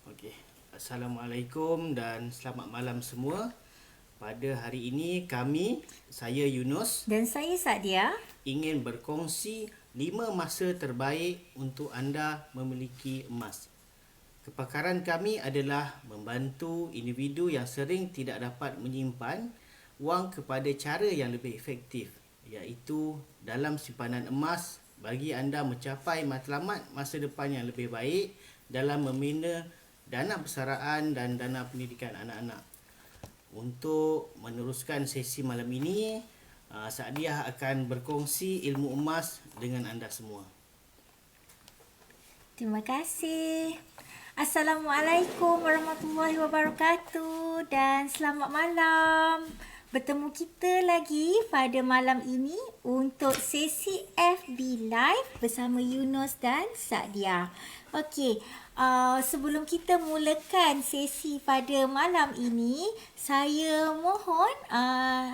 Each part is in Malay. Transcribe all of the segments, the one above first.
Okey. Assalamualaikum dan selamat malam semua. Pada hari ini saya Yunus Dan saya Sadia. ingin berkongsi 5 masa terbaik untuk anda memiliki emas. Kepakaran kami adalah membantu individu yang sering tidak dapat menyimpan wang kepada cara yang lebih efektif, iaitu dalam simpanan emas bagi anda mencapai matlamat masa depan yang lebih baik dalam membina dana persaraan dan dana pendidikan anak-anak. Untuk meneruskan sesi malam ini, Saadiah akan berkongsi ilmu emas dengan anda semua. Terima kasih. Assalamualaikum warahmatullahi wabarakatuh dan selamat malam. Bertemu kita lagi pada malam ini untuk sesi FB Live bersama Yunus dan Sadia. Okey, sebelum kita mulakan sesi pada malam ini, saya mohon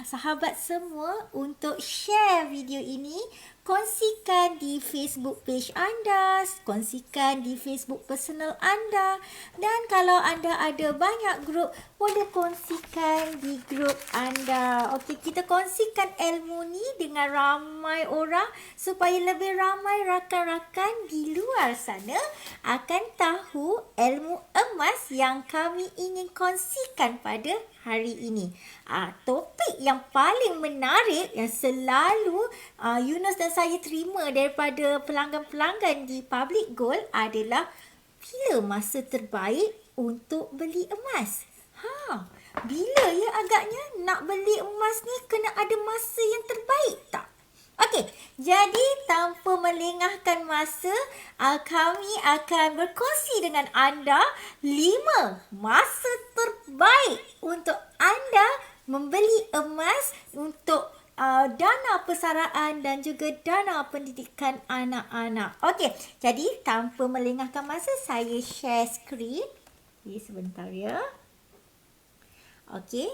sahabat semua untuk share video ini, kongsikan di Facebook page anda, kongsikan di Facebook personal anda, dan kalau anda ada banyak grup, boleh kongsikan di grup anda. Okey, kita kongsikan ilmu ni dengan ramai orang supaya lebih ramai rakan-rakan di luar sana akan tahu ilmu emas yang kami ingin kongsikan pada hari ini. Topik yang paling menarik yang selalu Yunus dan saya terima daripada pelanggan-pelanggan di Public Gold adalah bila masa terbaik untuk beli emas. Bila ya agaknya nak beli emas ni kena ada masa yang terbaik tak? Okey, jadi tanpa melengahkan masa, kami akan berkongsi dengan anda 5 masa terbaik untuk anda membeli emas untuk dana persaraan dan juga dana pendidikan anak-anak. Okey, jadi tanpa melengahkan masa, saya share skrin. Sebentar ya. Okey.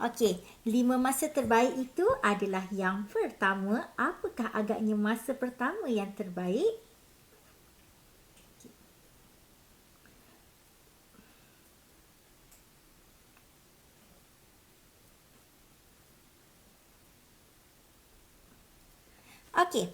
Okey, 5 masa terbaik itu adalah yang pertama. Apakah agaknya masa pertama yang terbaik? Okey,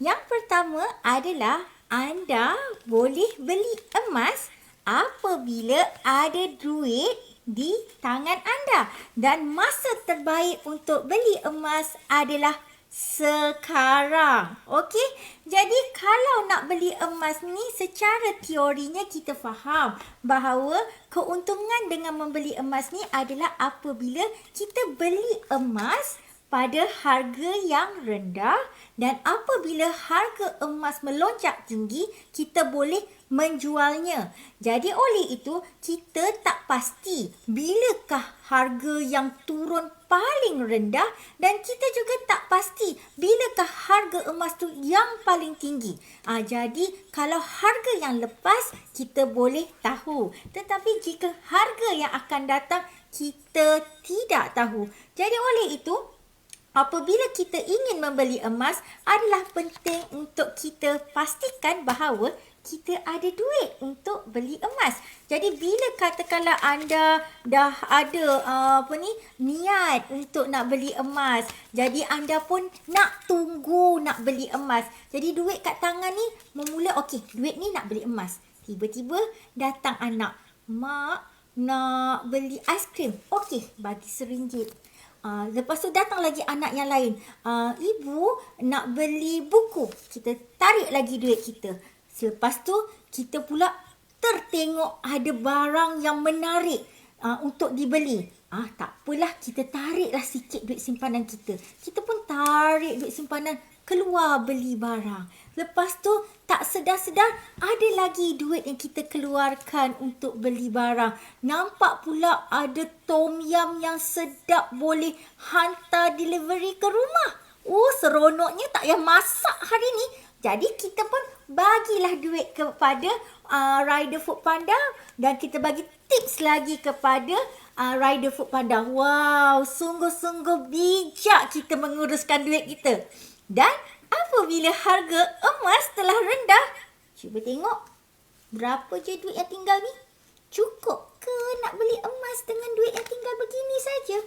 yang pertama adalah anda boleh beli emas apabila ada duit di tangan anda. Dan masa terbaik untuk beli emas adalah sekarang. Okey, jadi kalau nak beli emas ni, secara teorinya kita faham bahawa keuntungan dengan membeli emas ni adalah apabila kita beli emas pada harga yang rendah, dan apabila harga emas melonjak tinggi, kita boleh menjualnya. Jadi oleh itu, kita tak pasti bilakah harga yang turun paling rendah, dan kita juga tak pasti bilakah harga emas tu yang paling tinggi. Jadi kalau harga yang lepas, kita boleh tahu. Tetapi jika harga yang akan datang, kita tidak tahu. Jadi oleh itu, apabila kita ingin membeli emas, adalah penting untuk kita pastikan bahawa kita ada duit untuk beli emas. Jadi bila katakanlah anda dah ada niat untuk nak beli emas, jadi anda pun nak tunggu nak beli emas. Jadi duit kat tangan ni memula, okey, duit ni nak beli emas. Tiba-tiba datang anak, "Mak, nak beli aiskrim." Okey, bagi RM1. Lepas tu datang lagi anak yang lain. "Ibu, nak beli buku." Kita tarik lagi duit kita. Selepas tu, kita pula tertengok ada barang yang menarik untuk dibeli. Tak apalah, kita tariklah sikit duit simpanan kita. Kita pun tarik duit simpanan, keluar beli barang. Lepas tu, tak sedar-sedar ada lagi duit yang kita keluarkan untuk beli barang. Nampak pula ada tom yum yang sedap, boleh hantar delivery ke rumah. Seronoknya, tak payah masak hari ni. Jadi kita pun bagilah duit kepada rider Food Panda, dan kita bagi tips lagi kepada rider Foodpanda. Wow, sungguh-sungguh bijak kita menguruskan duit kita. Dan apabila harga emas telah rendah, cuba tengok berapa je duit yang tinggal ni? Cukup ke nak beli emas dengan duit yang tinggal begini saja?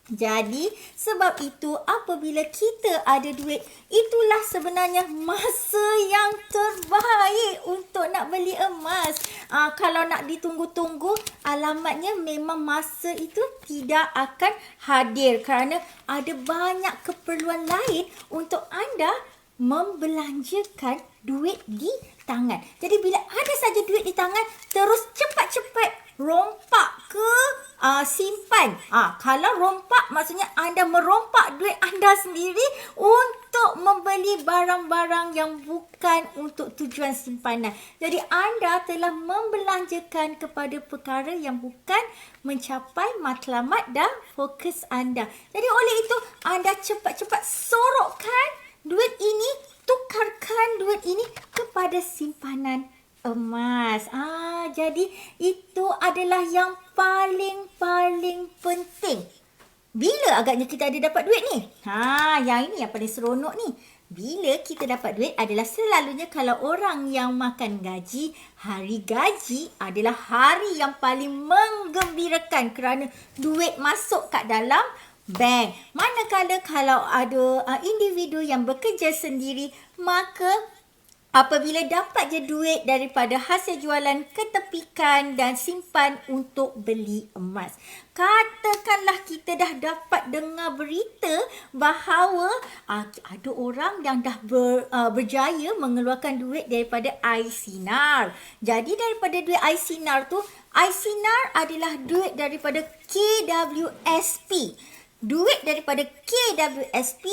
Jadi, sebab itu apabila kita ada duit, itulah sebenarnya masa yang terbaik untuk nak beli emas. Kalau nak ditunggu-tunggu, alamatnya memang masa itu tidak akan hadir kerana ada banyak keperluan lain untuk anda membelanjakan duit di tangan. Jadi bila ada saja duit di tangan, terus cepat-cepat rompak ke simpan. Kalau rompak maksudnya anda merompak duit anda sendiri untuk membeli barang-barang yang bukan untuk tujuan simpanan. Jadi anda telah membelanjakan kepada perkara yang bukan mencapai matlamat dan fokus anda. Jadi oleh itu anda cepat-cepat sorokkan duit ini, tukarkan duit ini kepada simpanan emas. Jadi itu adalah yang paling penting. Bila agaknya kita ada dapat duit ni? Yang ini yang paling seronok ni. Bila kita dapat duit adalah selalunya kalau orang yang makan gaji, hari gaji adalah hari yang paling menggembirakan kerana duit masuk kat dalam bank. Manakala kalau ada individu yang bekerja sendiri, maka apabila dapat je duit daripada hasil jualan, ketepikan dan simpan untuk beli emas. Katakanlah kita dah dapat dengar berita bahawa ada orang yang dah berjaya mengeluarkan duit daripada air sinar. Jadi daripada duit air sinar tu, air sinar adalah duit daripada KWSP. Duit daripada KWSP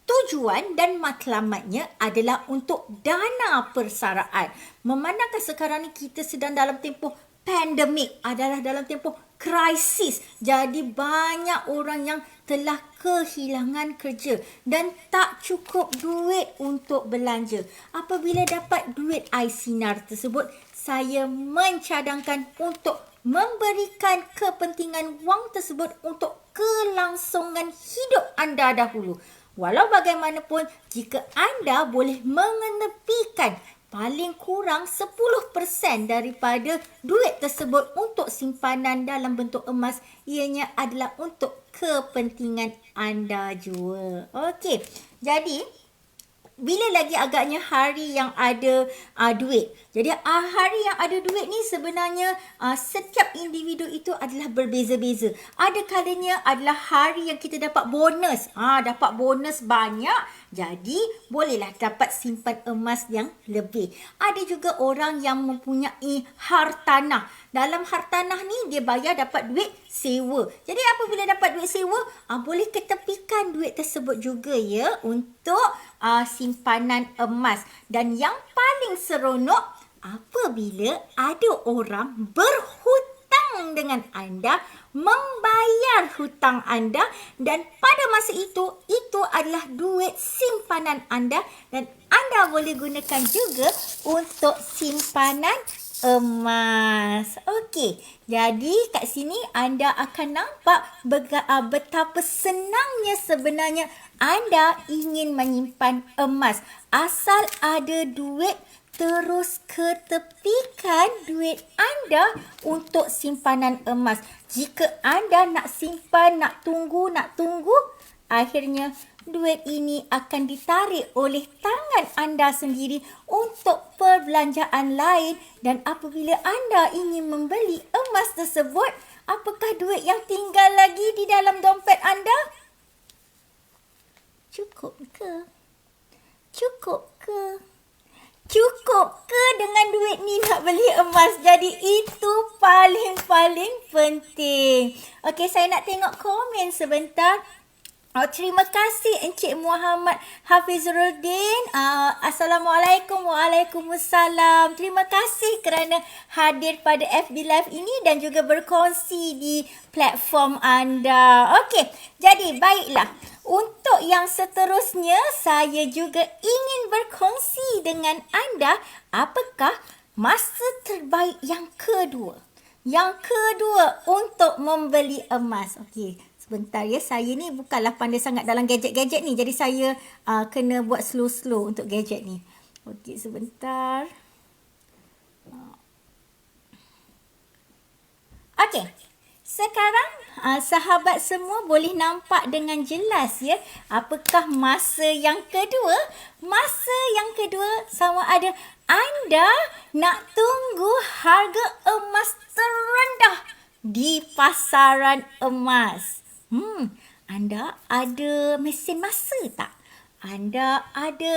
tujuan dan matlamatnya adalah untuk dana persaraan. Memandangkan sekarang ni kita sedang dalam tempoh pandemik, adalah dalam tempoh krisis. Jadi banyak orang yang telah kehilangan kerja dan tak cukup duit untuk belanja. Apabila dapat duit air sinar tersebut, saya mencadangkan untuk memberikan kepentingan wang tersebut untuk kelangsungan hidup anda dahulu. Walau bagaimanapun, jika anda boleh mengenepikan paling kurang 10% daripada duit tersebut untuk simpanan dalam bentuk emas, ianya adalah untuk kepentingan anda jua. Okey, jadi bila lagi agaknya hari yang ada duit. Jadi hari yang ada duit ni sebenarnya setiap individu itu adalah berbeza-beza. Ada kalanya adalah hari yang kita dapat bonus. Dapat bonus banyak. Jadi bolehlah dapat simpan emas yang lebih. Ada juga orang yang mempunyai hartanah. Dalam hartanah ni dia bayar dapat duit sewa. Jadi apabila dapat duit sewa, boleh ketepikan duit tersebut juga ya untuk simpanan emas. Dan yang paling seronok apabila ada orang berhutang dengan anda, membayar hutang anda, dan pada masa itu adalah duit simpanan anda dan anda boleh gunakan juga untuk simpanan emas. Okey, jadi kat sini anda akan nampak betapa senangnya sebenarnya anda ingin menyimpan emas. Asal ada duit, terus ketepikan duit anda untuk simpanan emas. Jika anda nak simpan, nak tunggu, akhirnya duit ini akan ditarik oleh tangan anda sendiri untuk perbelanjaan lain. Dan apabila anda ingin membeli emas tersebut, apakah duit yang tinggal lagi di dalam dompet anda? Cukup ke? Cukup ke dengan duit ni nak beli emas? Jadi itu paling penting. Okey, saya nak tengok komen sebentar. Terima kasih Encik Muhammad Hafizuruddin. Assalamualaikum. Waalaikumsalam. Terima kasih kerana hadir pada FB Live ini dan juga berkongsi di platform anda. Okey, jadi baiklah. Untuk yang seterusnya, saya juga ingin berkongsi dengan anda apakah masa terbaik yang kedua. Yang kedua, untuk membeli emas. Okey, sebentar ya. Saya ni bukanlah pandai sangat dalam gadget-gadget ni. Jadi saya kena buat slow-slow untuk gadget ni. Okey, sebentar. Okey. Sekarang sahabat semua boleh nampak dengan jelas ya. Apakah masa yang kedua? Masa yang kedua sama ada anda nak tunggu harga emas terendah di pasaran emas. Anda ada mesin masa tak? Anda ada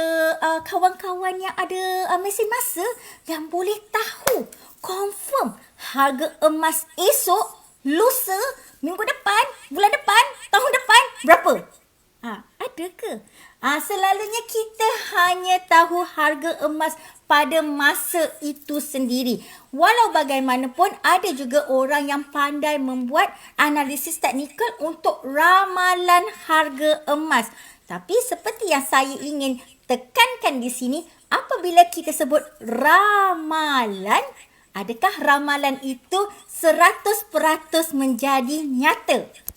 kawan-kawan yang ada mesin masa yang boleh tahu confirm harga emas esok, lusa, minggu depan, bulan depan, tahun depan berapa? Ada ke? Selalunya kita hanya tahu harga emas pada masa itu sendiri. Walau bagaimanapun ada juga orang yang pandai membuat analisis teknikal untuk ramalan harga emas. Tapi seperti yang saya ingin tekankan di sini, apabila kita sebut ramalan, adakah ramalan itu 100% menjadi nyata?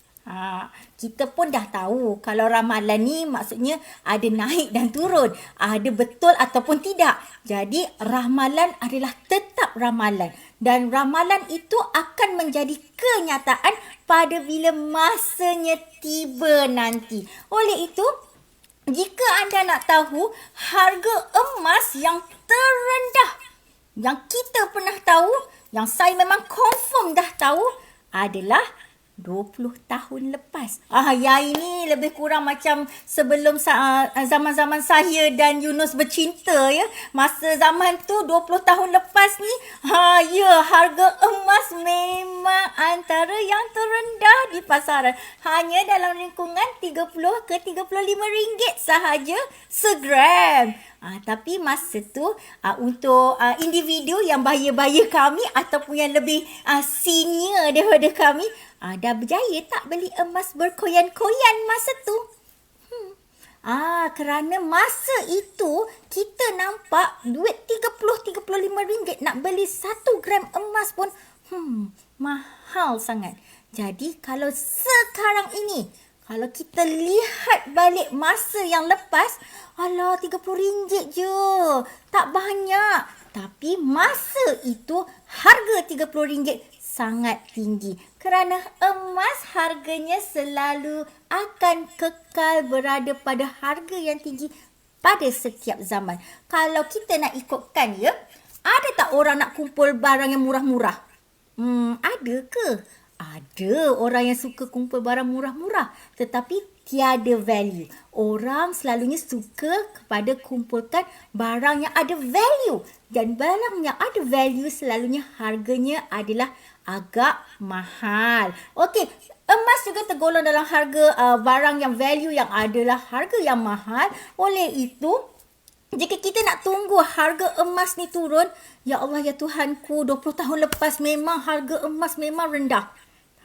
Kita pun dah tahu kalau ramalan ni maksudnya ada naik dan turun. Ada betul ataupun tidak. Jadi ramalan adalah tetap ramalan. Dan ramalan itu akan menjadi kenyataan pada bila masanya tiba nanti. Oleh itu, jika anda nak tahu harga emas yang terendah yang kita pernah tahu, yang saya memang confirm dah tahu adalah 20 tahun lepas. Yang ini lebih kurang macam sebelum zaman-zaman saya dan Yunus bercinta ya. Masa zaman tu 20 tahun lepas ni, harga emas memang antara yang terendah di pasaran. Hanya dalam lingkungan 30 ke 35 ringgit sahaja segram. Tapi masa tu untuk individu yang bahaya-bahaya kami ataupun yang lebih senior daripada kami, dah berjaya tak beli emas berkoyan-koyan masa tu? Kerana masa itu kita nampak duit 30-35 ringgit nak beli 1 gram emas pun mahal sangat. Jadi kalau sekarang ini, kalau kita lihat balik masa yang lepas, alah RM30 je. Tak banyak. Tapi masa itu harga RM30 sangat tinggi. Kerana emas harganya selalu akan kekal berada pada harga yang tinggi pada setiap zaman. Kalau kita nak ikutkan ya, ada tak orang nak kumpul barang yang murah-murah? Ada ke? Ada orang yang suka kumpul barang murah-murah tetapi tiada value. Orang selalunya suka kepada kumpulkan barang yang ada value. Dan barang yang ada value selalunya harganya adalah agak mahal. Okey, emas juga tergolong dalam harga barang yang value yang adalah harga yang mahal. Oleh itu, jika kita nak tunggu harga emas ni turun, ya Allah ya Tuhanku, 20 tahun lepas memang harga emas memang rendah.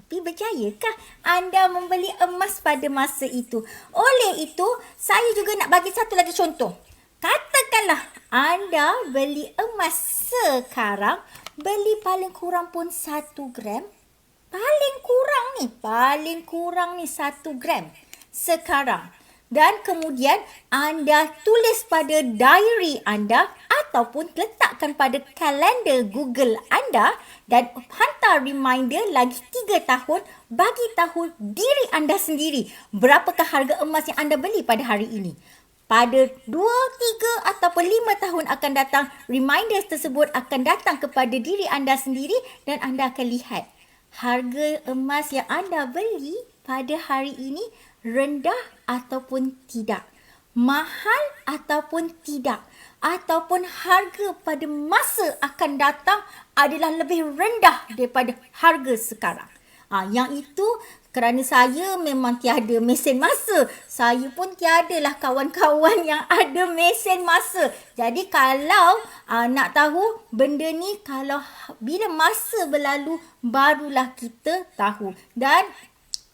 Tapi berjayakah anda membeli emas pada masa itu? Oleh itu, saya juga nak bagi satu lagi contoh. Katakanlah anda beli emas sekarang, beli paling kurang pun 1 gram. Paling kurang ni 1 gram sekarang. Dan kemudian anda tulis pada diary anda ataupun letakkan pada kalender Google anda dan hantar reminder lagi 3 tahun bagi tahu diri anda sendiri berapakah harga emas yang anda beli pada hari ini. Pada 2, 3 ataupun 5 tahun akan datang, reminder tersebut akan datang kepada diri anda sendiri dan anda akan lihat harga emas yang anda beli pada hari ini rendah ataupun tidak, mahal ataupun tidak, ataupun harga pada masa akan datang adalah lebih rendah daripada harga sekarang. Yang itu kerana saya memang tiada mesin masa. Saya pun tiadalah kawan-kawan yang ada mesin masa. Jadi kalau nak tahu benda ni, kalau bila masa berlalu barulah kita tahu. Dan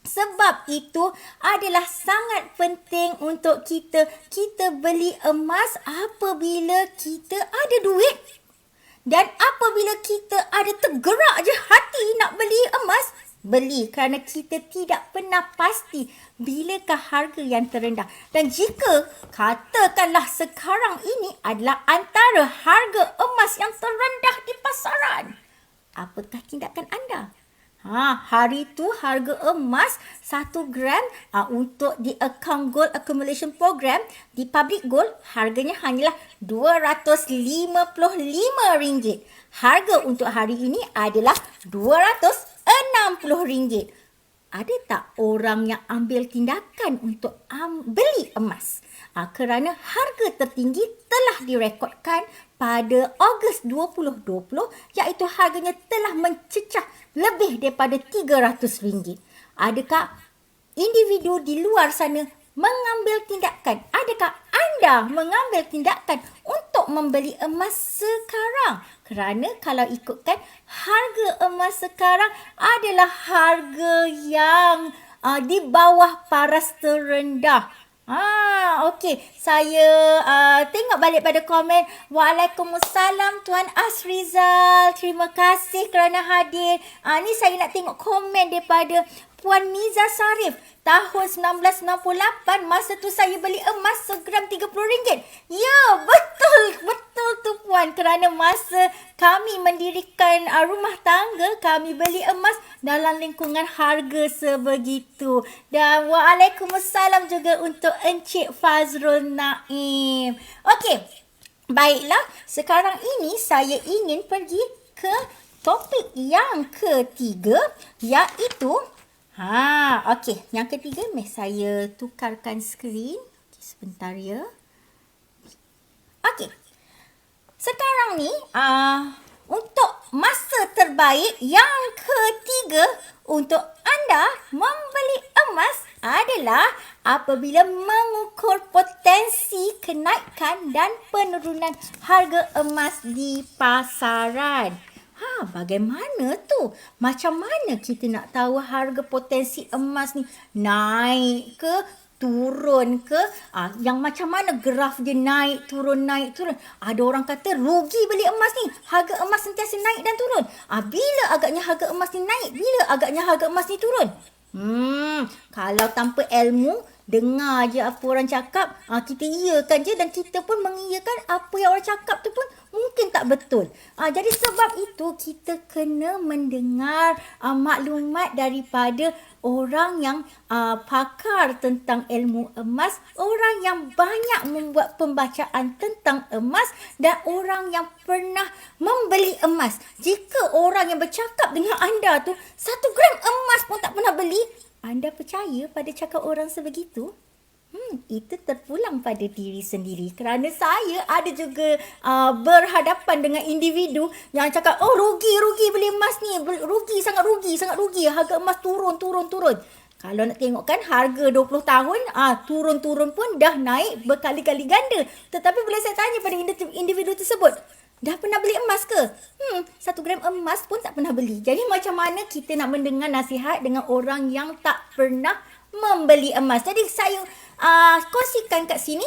sebab itu adalah sangat penting untuk kita beli emas apabila kita ada duit. Dan apabila kita ada tergerak je hati nak beli emas, beli kerana kita tidak pernah pasti bilakah harga yang terendah. Dan jika katakanlah sekarang ini adalah antara harga emas yang terendah di pasaran, apakah tindakan anda? Hari tu harga emas 1 gram untuk di account gold accumulation program di public gold harganya hanyalah RM255. Harga untuk hari ini adalah RM260. Ada tak orang yang ambil tindakan untuk beli emas? Kerana harga tertinggi telah direkodkan pada Ogos 2020 iaitu harganya telah mencecah lebih daripada RM300. Adakah individu di luar sana mengambil tindakan? Adakah anda mengambil tindakan untuk membeli emas sekarang? Kerana kalau ikutkan harga emas sekarang adalah harga yang di bawah paras terendah. Okey. Saya tengok balik pada komen. Waalaikumsalam Tuan Asrizal. Terima kasih kerana hadir. Ni saya nak tengok komen daripada Puan Miza Sarif. Tahun 1998, masa tu saya beli emas segram RM30. Ya, betul tu Puan. Kerana masa kami mendirikan rumah tangga, kami beli emas dalam lingkungan harga sebegitu. Dan waalaikumsalam juga untuk Encik Fazrul Naim. Okey, baiklah. Sekarang ini saya ingin pergi ke topik yang ketiga, iaitu okey. Yang ketiga, saya tukarkan skrin. Okay, sebentar ya. Okey. Sekarang ni, untuk masa terbaik yang ketiga untuk anda membeli emas adalah apabila mengukur potensi kenaikan dan penurunan harga emas di pasaran. Bagaimana tu? Macam mana kita nak tahu harga potensi emas ni naik ke, turun ke? Yang macam mana graf dia naik, turun. Ada orang kata rugi beli emas ni. Harga emas sentiasa naik dan turun. Bila agaknya harga emas ni naik? Bila agaknya harga emas ni turun? Kalau tanpa ilmu, dengar je apa orang cakap, kita iyakan je dan kita pun mengiyakan apa yang orang cakap tu pun mungkin tak betul. Jadi sebab itu kita kena mendengar maklumat daripada orang yang pakar tentang ilmu emas, orang yang banyak membuat pembacaan tentang emas dan orang yang pernah membeli emas. Jika orang yang bercakap dengan anda tu 1 gram emas pun tak pernah beli, anda percaya pada cakap orang sebegitu? Itu terpulang pada diri sendiri. Kerana saya ada juga berhadapan dengan individu yang cakap, rugi beli emas ni. Sangat rugi. Harga emas turun. Kalau nak tengok kan, harga 20 tahun, turun pun dah naik berkali-kali ganda. Tetapi bila saya tanya pada individu tersebut, dah pernah beli emas ke? 1 gram emas pun tak pernah beli. Jadi macam mana kita nak mendengar nasihat dengan orang yang tak pernah membeli emas? Jadi saya kongsikan kat sini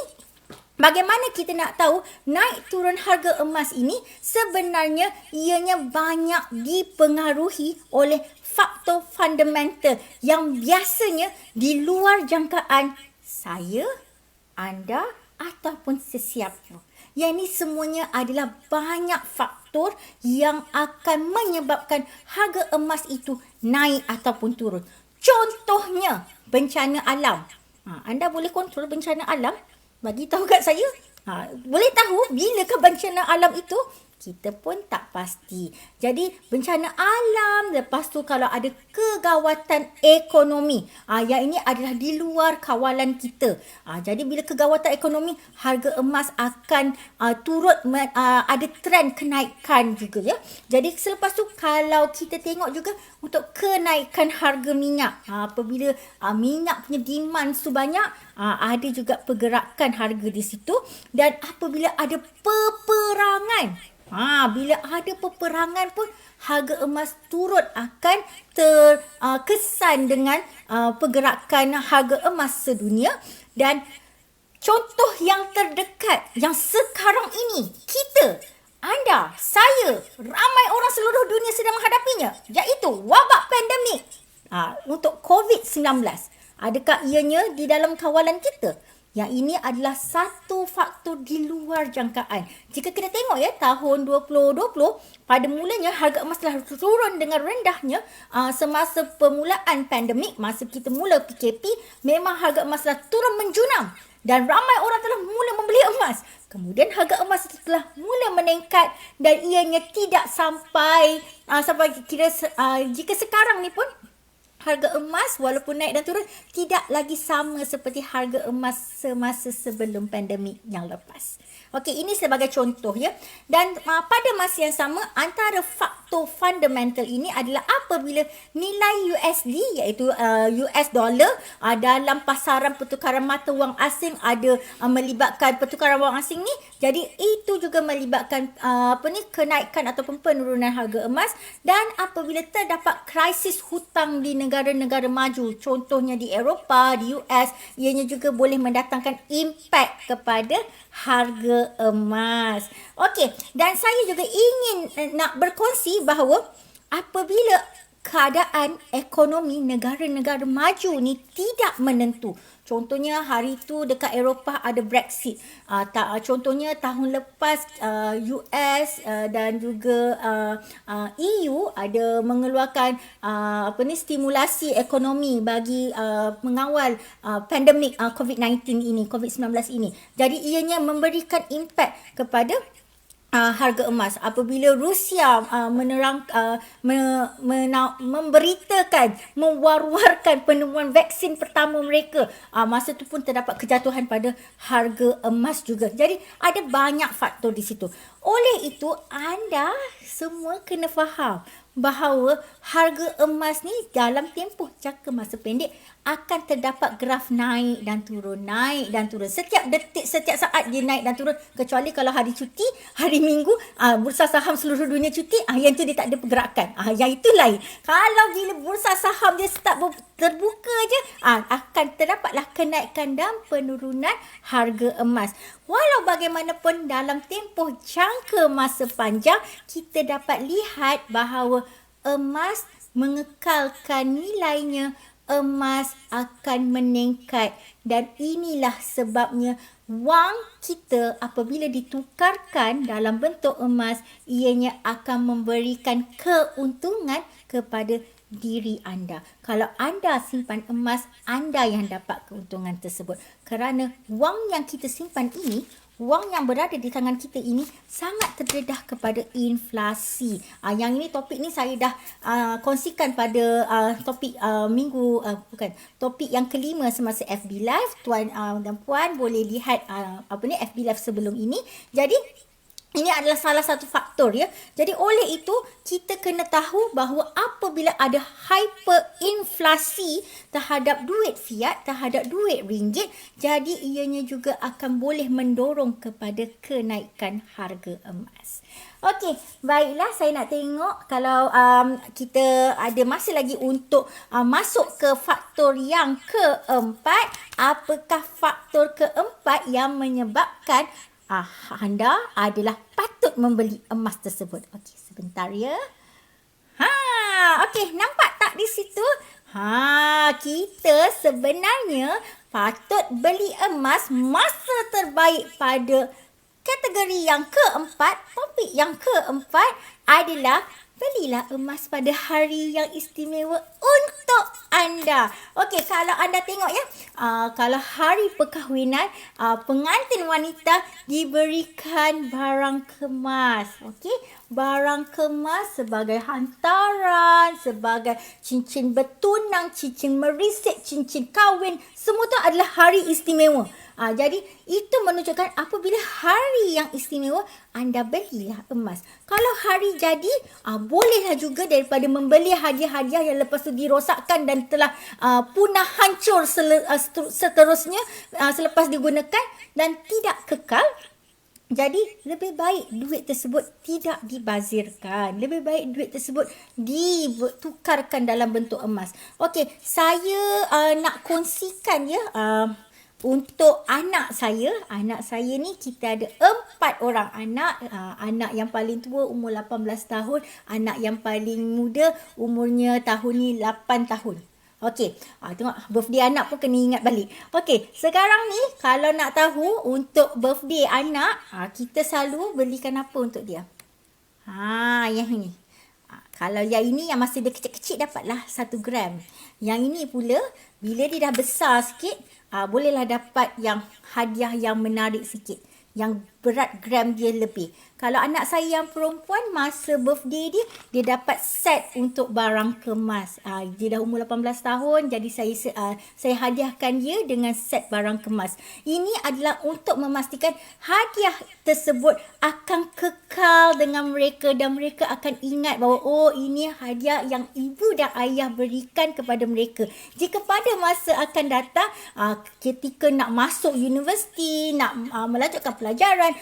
bagaimana kita nak tahu naik turun harga emas ini sebenarnya ianya banyak dipengaruhi oleh faktor fundamental yang biasanya di luar jangkaan saya, anda ataupun sesiapa. Yang ini semuanya adalah banyak faktor yang akan menyebabkan harga emas itu naik ataupun turun. Contohnya, bencana alam. Anda boleh kontrol bencana alam? Bagi tahu kat saya. Boleh tahu bilakah bencana alam itu? Kita pun tak pasti. Jadi bencana alam, lepas tu kalau ada kegawatan ekonomi, yang ini adalah di luar kawalan kita. Jadi bila kegawatan ekonomi, harga emas akan turut ada trend kenaikan juga ya. Jadi selepas tu kalau kita tengok juga untuk kenaikan harga minyak, apabila minyak punya demand tu banyak, ada juga pergerakan harga di situ. Dan apabila ada peperangan, bila ada peperangan pun harga emas turut akan terkesan dengan pergerakan harga emas sedunia. Dan contoh yang terdekat yang sekarang ini kita anda, saya, ramai orang seluruh dunia sedang menghadapinya, iaitu wabak pandemik untuk COVID-19. Adakah ianya di dalam kawalan kita? Yang ini adalah satu faktor di luar jangkaan. Jika kita tengok ya, tahun 2020, pada mulanya harga emas telah turun dengan rendahnya semasa permulaan pandemik, masa kita mula PKP, memang harga emas telah turun menjunam. Dan ramai orang telah mula membeli emas. Kemudian harga emas itu telah mula meningkat dan ianya tidak sampai kira jika sekarang ni pun harga emas walaupun naik dan turun tidak lagi sama seperti harga emas semasa sebelum pandemik yang lepas. Okey, ini sebagai contoh ya. Dan pada masa yang sama, antara faktor fundamental ini adalah apabila nilai USD iaitu US dollar dalam pasaran pertukaran mata wang asing ada melibatkan pertukaran wang asing ni, jadi itu juga melibatkan kenaikan ataupun penurunan harga emas. Dan apabila terdapat krisis hutang di negara-negara maju, contohnya di Eropah, di US, ianya juga boleh mendatangkan impak kepada harga emas. Okey, dan saya juga ingin nak berkongsi bahawa apabila keadaan ekonomi negara-negara maju ni tidak menentu. Contohnya hari itu dekat Eropah ada Brexit. Contohnya tahun lepas US dan juga EU ada mengeluarkan stimulasi ekonomi bagi mengawal pandemik COVID-19 ini, COVID-19 ini. Jadi ianya memberikan impak kepada harga emas. Apabila Rusia memberitakan, mewar-warkan penemuan vaksin pertama mereka, masa itu pun terdapat kejatuhan pada harga emas juga. Jadi ada banyak faktor di situ. Oleh itu, anda semua kena faham bahawa harga emas ni dalam tempoh jangka masa pendek akan terdapat graf naik dan turun, naik dan turun. Setiap detik, setiap saat dia naik dan turun. Kecuali kalau hari cuti, hari Minggu, bursa saham seluruh dunia cuti, yang tu dia tak ada pergerakan. Yang itu lain. Kalau bila bursa saham dia start terbuka je, akan terdapatlah kenaikan dan penurunan harga emas. Walau bagaimanapun dalam tempoh jangka masa panjang, kita dapat lihat bahawa emas mengekalkan nilainya, emas akan meningkat. Dan inilah sebabnya wang kita apabila ditukarkan dalam bentuk emas, ianya akan memberikan keuntungan kepada diri anda. Kalau anda simpan emas, anda yang dapat keuntungan tersebut. Kerana wang yang kita simpan ini, wang yang berada di tangan kita ini sangat terdedah kepada inflasi. Yang ini topik ni saya dah kongsikan pada topik topik yang kelima semasa FB Live. Tuan dan puan boleh lihat FB Live sebelum ini. Jadi ini adalah salah satu faktor ya. Jadi oleh itu kita kena tahu bahawa apabila ada hyperinflasi terhadap duit fiat, terhadap duit ringgit, jadi ianya juga akan boleh mendorong kepada kenaikan harga emas. Okey, baiklah, saya nak tengok kalau kita ada masa lagi untuk masuk ke faktor yang keempat. Apakah faktor keempat yang menyebabkan anda adalah patut membeli emas tersebut? Okey, sebentar ya. Okey, nampak tak di situ? Kita sebenarnya patut beli emas masa terbaik pada kategori yang keempat. Topik yang keempat adalah belilah emas pada hari yang istimewa untuk anda. Okey, kalau anda tengok ya, kalau hari perkahwinan, pengantin wanita diberikan barang kemas. Okey, barang kemas sebagai hantaran, sebagai cincin bertunang, cincin merisik, cincin kahwin, semua tu adalah hari istimewa. Jadi itu menunjukkan apabila hari yang istimewa, anda belilah emas. Kalau hari jadi, bolehlah juga daripada membeli hadiah-hadiah yang lepas tu dirosakkan dan telah punah hancur seterusnya selepas digunakan dan tidak kekal. Jadi lebih baik duit tersebut tidak dibazirkan. Lebih baik duit tersebut ditukarkan dalam bentuk emas. Okey, saya nak kongsikan ya untuk anak saya ni kita ada 4 orang anak. Anak yang paling tua umur 18 tahun, anak yang paling muda umurnya tahun ni 8 tahun. Okey, tengok birthday anak pun kena ingat balik. Okey, sekarang ni kalau nak tahu untuk birthday anak, kita selalu belikan apa untuk dia? Yang ini. Kalau yang ini yang masih dia kecil-kecil dapatlah 1 gram. Yang ini pula bila dia dah besar sikit, bolehlah dapat yang hadiah yang menarik sikit. Yang berat gram dia lebih. Kalau anak saya yang perempuan, masa birthday dia dapat set untuk barang kemas. Dia dah umur 18 tahun, jadi saya hadiahkan dia dengan set barang kemas. Ini adalah untuk memastikan hadiah tersebut akan kekal dengan mereka dan mereka akan ingat bahawa ini hadiah yang ibu dan ayah berikan kepada mereka. Jika pada masa akan datang, ketika nak masuk universiti, nak melanjutkan pelajaran,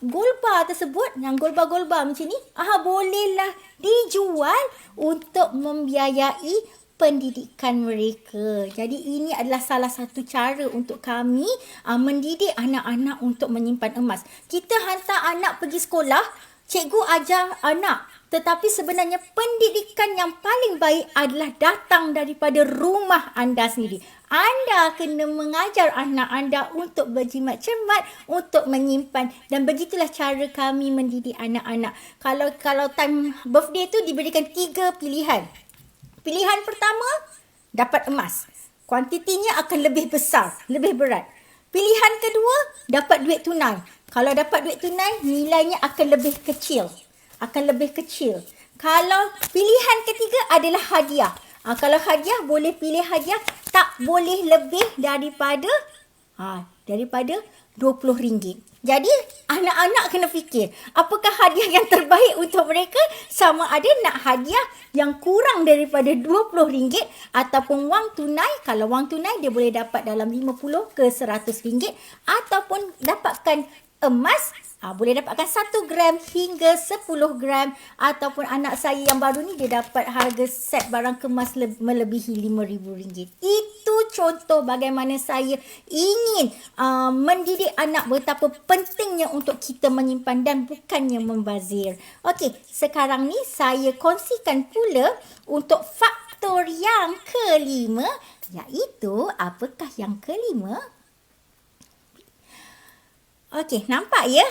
gold bar tersebut, yang gold bar macam ni, bolehlah dijual untuk membiayai pendidikan mereka. Jadi ini adalah salah satu cara untuk kami mendidik anak-anak untuk menyimpan emas. Kita hantar anak pergi sekolah, cikgu ajar anak. Tetapi sebenarnya pendidikan yang paling baik adalah datang daripada rumah anda sendiri. Anda kena mengajar anak anda untuk berjimat cermat, untuk menyimpan. Dan begitulah cara kami mendidik anak-anak. Kalau time birthday tu diberikan 3 pilihan. Pilihan pertama, dapat emas. Kuantitinya akan lebih besar, lebih berat. Pilihan kedua, dapat duit tunai. Kalau dapat duit tunai, nilainya akan lebih kecil. Kalau pilihan ketiga adalah hadiah. Kalau hadiah, boleh pilih hadiah tak boleh lebih daripada RM20. Jadi anak-anak kena fikir, apakah hadiah yang terbaik untuk mereka? Sama ada nak hadiah yang kurang daripada RM20 ataupun wang tunai. Kalau wang tunai dia boleh dapat dalam RM50 ke RM100, ataupun dapatkan emas, boleh dapatkan 1 gram hingga 10 gram, ataupun anak saya yang baru ni dia dapat harga set barang kemas melebihi RM5,000. Itu contoh bagaimana saya ingin mendidik anak betapa pentingnya untuk kita menyimpan dan bukannya membazir. Okey, sekarang ni saya kongsikan pula untuk faktor yang kelima, iaitu apakah yang kelima? Okey, nampak ya?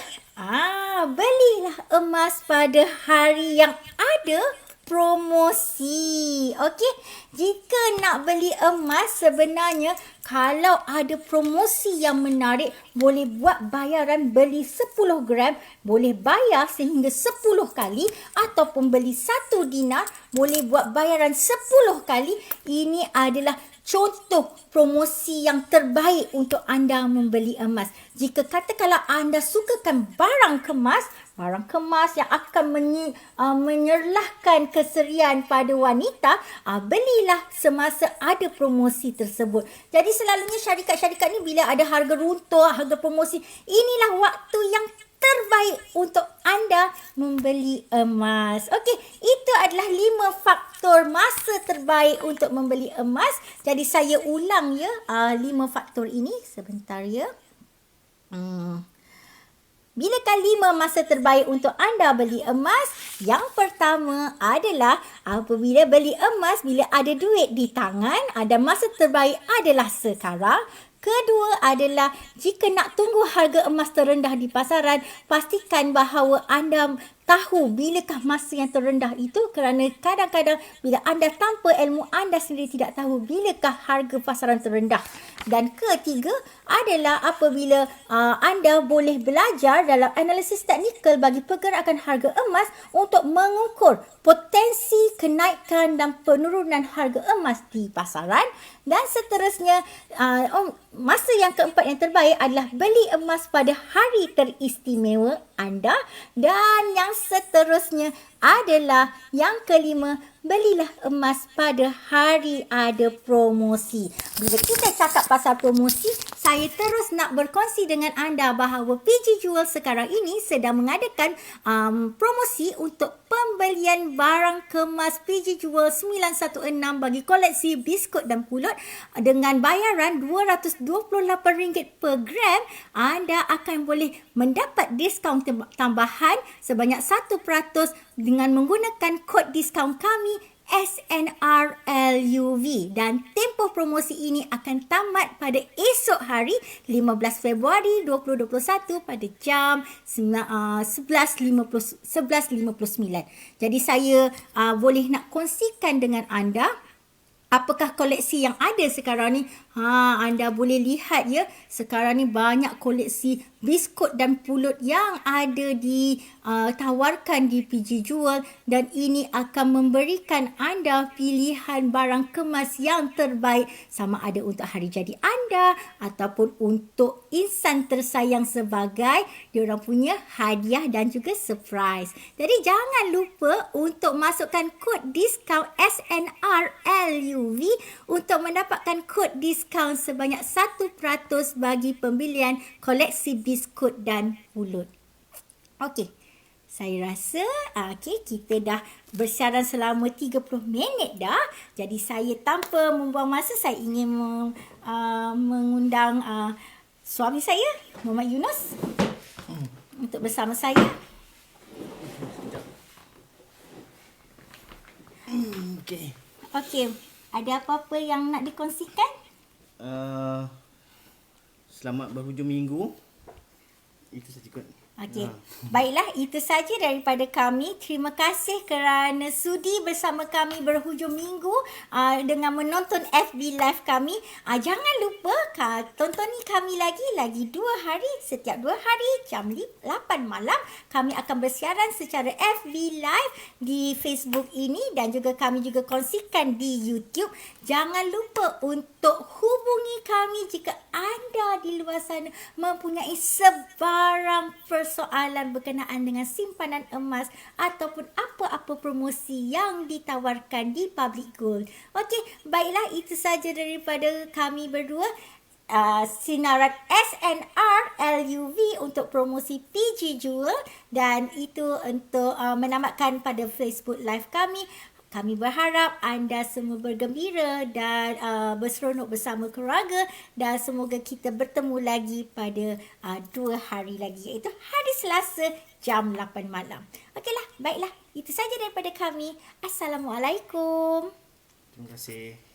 Belilah emas pada hari yang ada promosi. Okey, jika nak beli emas, sebenarnya kalau ada promosi yang menarik, boleh buat bayaran beli 10 gram, boleh bayar sehingga 10 kali, ataupun beli 1 dinar, boleh buat bayaran 10 kali. Ini adalah contoh promosi yang terbaik untuk anda membeli emas. Jika katakanlah anda sukakan barang kemas yang akan menyerlahkan keserian pada wanita, belilah semasa ada promosi tersebut. Jadi selalunya syarikat-syarikat ni bila ada harga runtuh, harga promosi, inilah waktu yang terbaik untuk anda membeli emas. Okey, itu adalah 5 faktor masa terbaik untuk membeli emas. Jadi saya ulang 5 faktor ini sebentar ya. Bilakah 5 masa terbaik untuk anda beli emas? Yang pertama adalah apabila beli emas bila ada duit di tangan, ada masa terbaik adalah sekarang. Kedua adalah jika nak tunggu harga emas terendah di pasaran, pastikan bahawa anda tahu bilakah masa yang terendah itu, kerana kadang-kadang bila anda tanpa ilmu, anda sendiri tidak tahu bilakah harga pasaran terendah. Dan ketiga adalah apabila anda boleh belajar dalam analisis teknikal bagi pergerakan harga emas untuk mengukur potensi kenaikan dan penurunan harga emas di pasaran. Dan seterusnya, masa yang keempat yang terbaik adalah beli emas pada hari teristimewa anda. Dan yang seterusnya, adalah yang kelima, belilah emas pada hari ada promosi. Bila kita cakap pasal promosi, saya terus nak berkongsi dengan anda bahawa PG Jewel sekarang ini sedang mengadakan promosi untuk pembelian barang kemas PG Jewel 916 bagi koleksi biskut dan pulut dengan bayaran RM228 per gram. Anda akan boleh mendapat diskaun tambahan sebanyak 1% dengan menggunakan kod diskaun kami SNRLUV, dan tempoh promosi ini akan tamat pada esok hari 15 Februari 2021 pada jam 11.59. Jadi saya boleh nak kongsikan dengan anda apakah koleksi yang ada sekarang ni. Anda boleh lihat ya, sekarang ni banyak koleksi biskut dan pulut yang ada ditawarkan di PG Jewel, dan ini akan memberikan anda pilihan barang kemas yang terbaik, sama ada untuk hari jadi anda ataupun untuk insan tersayang sebagai diorang punya hadiah dan juga surprise. Jadi jangan lupa untuk masukkan kod diskaun SNRLUV untuk mendapatkan kod diskaun sebanyak 1% bagi pembelian koleksi biskut dan pulut. Okey, saya rasa kita dah bersiaran selama 30 minit dah. Jadi saya tanpa membuang masa, saya ingin mengundang suami saya, Muhammad Yunus, untuk bersama saya. Okey, ada apa-apa yang nak dikongsikan? Selamat berhujung minggu. Itu saja kot. Okey. Baiklah, itu saja daripada kami. Terima kasih kerana sudi bersama kami berhujung minggu dengan menonton FB Live kami. Jangan lupa tontonin kami lagi 2 hari. Setiap 2 hari jam 8 malam kami akan bersiaran secara FB Live di Facebook ini, dan juga kami juga kongsikan di YouTube. Jangan lupa untuk hubungi kami jika anda di luar sana mempunyai sebarang persoalan berkenaan dengan simpanan emas ataupun apa-apa promosi yang ditawarkan di Public Gold. Okey, baiklah, itu saja daripada kami berdua. Sinaran SNRLUV untuk promosi PG Jewel, dan itu untuk menamatkan pada Facebook Live kami. Kami berharap anda semua bergembira dan berseronok bersama keluarga, dan semoga kita bertemu lagi pada 2 hari lagi, iaitu hari Selasa jam 8 malam. Okeylah, baiklah. Itu saja daripada kami. Assalamualaikum. Terima kasih.